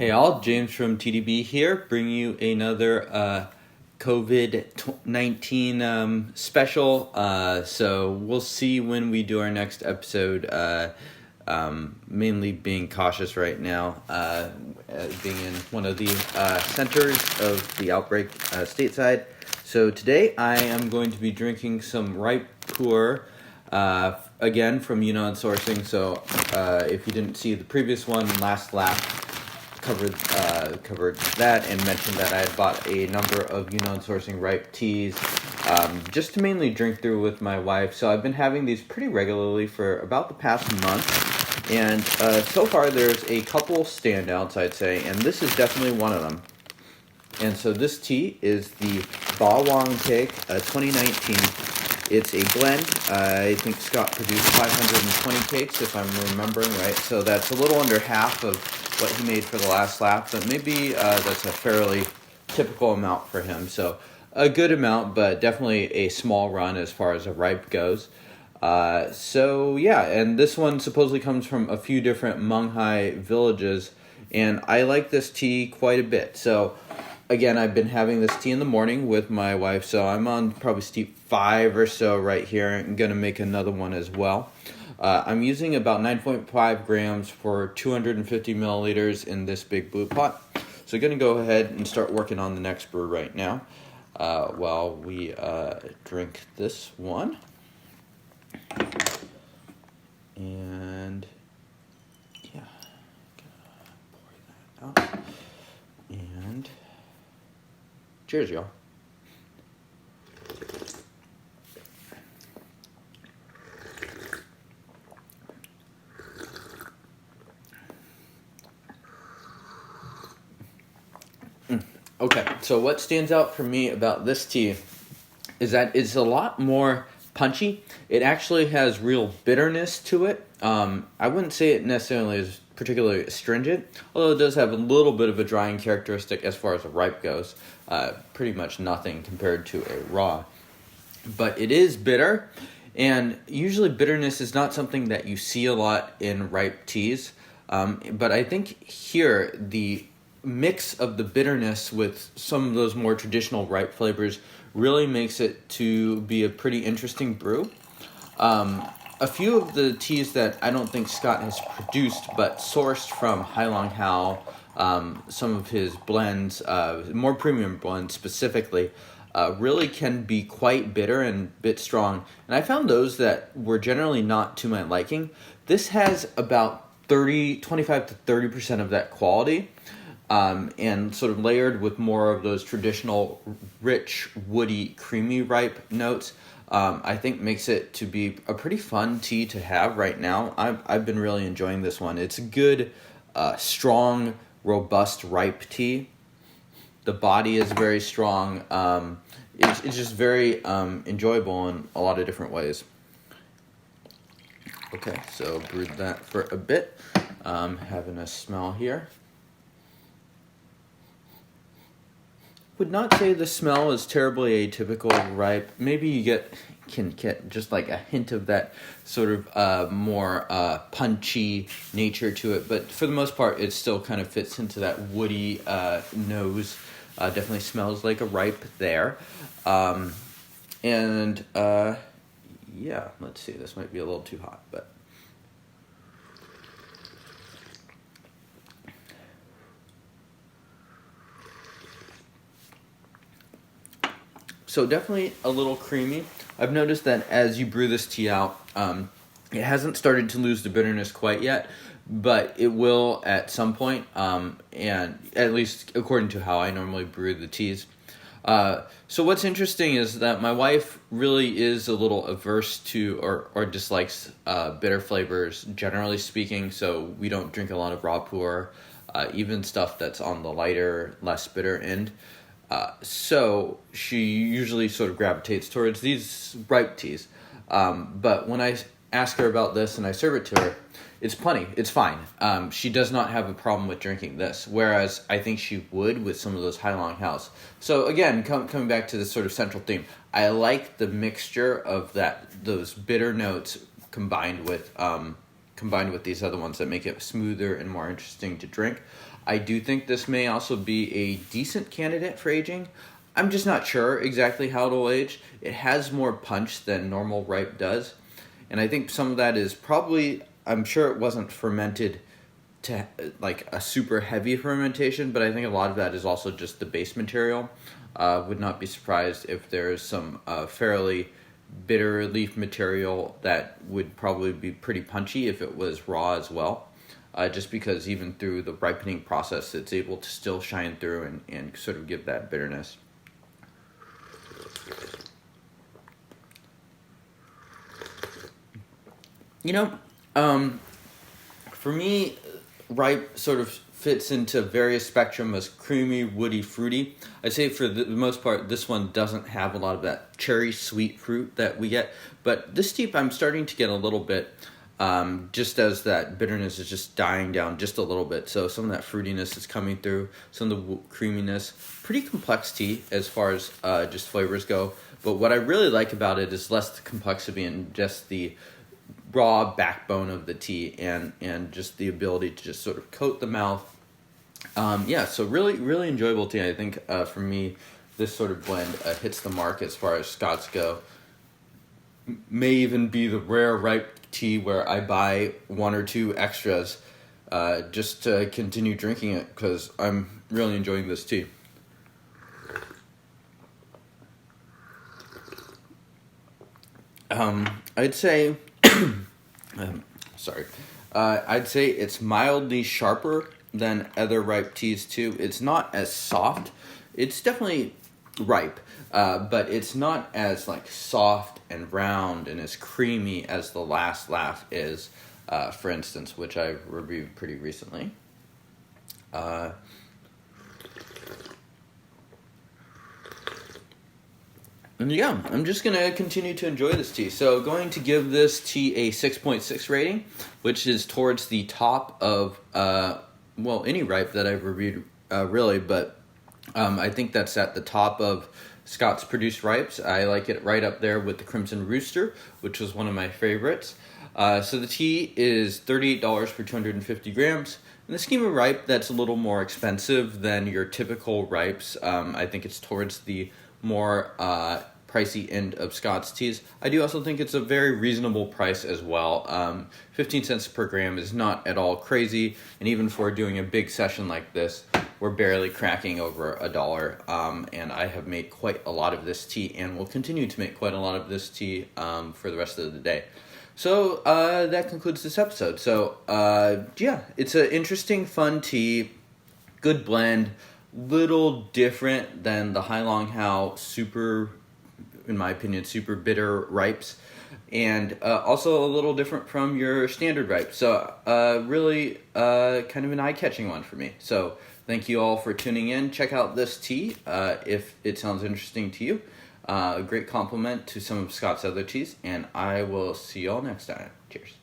Hey all, James from TeaDB here, bringing you another COVID-19 special. So we'll see when we do our next episode, mainly being cautious right now, being in one of the centers of the outbreak stateside. So today I am going to be drinking some ripe Pu'erh, again from Yunnan Sourcing. So if you didn't see the previous one, last lap, covered that and mentioned that I had bought a number of Yunnan Sourcing ripe teas just to mainly drink through with my wife. So I've been having these pretty regularly for about the past month, and so far there's a couple standouts, I'd say, and this is definitely one of them. And so this tea is the Bawang cake 2019. It's a blend. I think Scott produced 520 cakes, if I'm remembering right. So that's a little under half of what he made for the last lap, but maybe that's a fairly typical amount for him. So a good amount, but definitely a small run as far as a ripe goes. So yeah, and this one supposedly comes from a few different Monghai villages, and I like this tea quite a bit. So again, I've been having this tea in the morning with my wife, so I'm on probably step 5 or so right here. I'm going to make another one as well. I'm using about 9.5 grams for 250 milliliters in this big blue pot. So I'm going to go ahead and start working on the next brew right now while we drink this one. And yeah, pour that out. And cheers, y'all. Okay, so what stands out for me about this tea is that it's a lot more punchy. It actually has real bitterness to it. I wouldn't say it necessarily is particularly astringent, although it does have a little bit of a drying characteristic as far as a ripe goes. Pretty much nothing compared to a raw. But it is bitter, and usually bitterness is not something that you see a lot in ripe teas. But I think here the mix of the bitterness with some of those more traditional ripe flavors really makes it to be a pretty interesting brew. A few of the teas that I don't think Scott has produced but sourced from Hailong Hao, some of his blends, more premium blends specifically, really can be quite bitter and a bit strong. And I found those that were generally not to my liking. This has about 25 to 30% of that quality, and sort of layered with more of those traditional rich, woody, creamy, ripe notes. I think makes it to be a pretty fun tea to have right now. I've been really enjoying this one. It's a good, strong, robust, ripe tea. The body is very strong. It's just very enjoyable in a lot of different ways. Okay, so brewed that for a bit. Having a smell here. Would not say the smell is terribly atypical ripe. Maybe you can get just like a hint of that sort of more punchy nature to it, but for the most part it still kind of fits into that woody nose. Definitely smells like a ripe there. Yeah, let's see, this might be a little too hot, but so definitely a little creamy. I've noticed that as you brew this tea out, it hasn't started to lose the bitterness quite yet, but it will at some point, and at least according to how I normally brew the teas. So what's interesting is that my wife really is a little averse to or dislikes bitter flavors, generally speaking, so we don't drink a lot of raw pu'erh, even stuff that's on the lighter, less bitter end. So she usually sort of gravitates towards these ripe teas. But when I ask her about this and I serve it to her, it's plenty. It's fine. She does not have a problem with drinking this, whereas I think she would with some of those Hailong Haos. So again, coming back to this sort of central theme, I like the mixture of those bitter notes combined with these other ones that make it smoother and more interesting to drink. I do think this may also be a decent candidate for aging. I'm just not sure exactly how it'll age. It has more punch than normal ripe does. And I think some of that is probably, I'm sure it wasn't fermented to like a super heavy fermentation, but I think a lot of that is also just the base material. Would not be surprised if there's some fairly bitter leaf material that would probably be pretty punchy if it was raw as well. Just because even through the ripening process, it's able to still shine through and sort of give that bitterness. For me, ripe sort of fits into various spectrum as creamy, woody, fruity. I'd say for the most part, this one doesn't have a lot of that cherry sweet fruit that we get. But this tea, I'm starting to get a little bit, just as that bitterness is just dying down just a little bit. So some of that fruitiness is coming through, some of the creaminess. Pretty complex tea as far as just flavors go. But what I really like about it is less the complexity and just the raw backbone of the tea and just the ability to just sort of coat the mouth. So really enjoyable tea. I think for me, this sort of blend hits the mark as far as Scots go. May even be the rare ripe tea where I buy one or two extras just to continue drinking it because I'm really enjoying this tea. I'd say, I'd say it's mildly sharper than other ripe teas too. It's not as soft. It's definitely ripe, but it's not as like soft and round and as creamy as the Last Laugh is, for instance, which I reviewed pretty recently. And yeah, I'm just going to continue to enjoy this tea. So going to give this tea a 6.6 rating, which is towards the top of, any ripe that I've reviewed, really, but I think that's at the top of Scott's produced ripes. I like it right up there with the Crimson Rooster, which was one of my favorites. So the tea is $38 for 250 grams. In the scheme of ripe, that's a little more expensive than your typical ripes. I think it's towards the more pricey end of Scott's teas. I do also think it's a very reasonable price as well. 15 cents per gram is not at all crazy, and even for doing a big session like this, we're barely cracking over $1. And I have made quite a lot of this tea and will continue to make quite a lot of this tea for the rest of the day. So that concludes this episode. So it's an interesting, fun tea, good blend, little different than the Hai Long Hao super, in my opinion, super bitter ripes, and also a little different from your standard ripe. So really kind of an eye-catching one for me. So thank you all for tuning in. Check out this tea if it sounds interesting to you. A great compliment to some of Scott's other teas, and I will see you all next time. Cheers.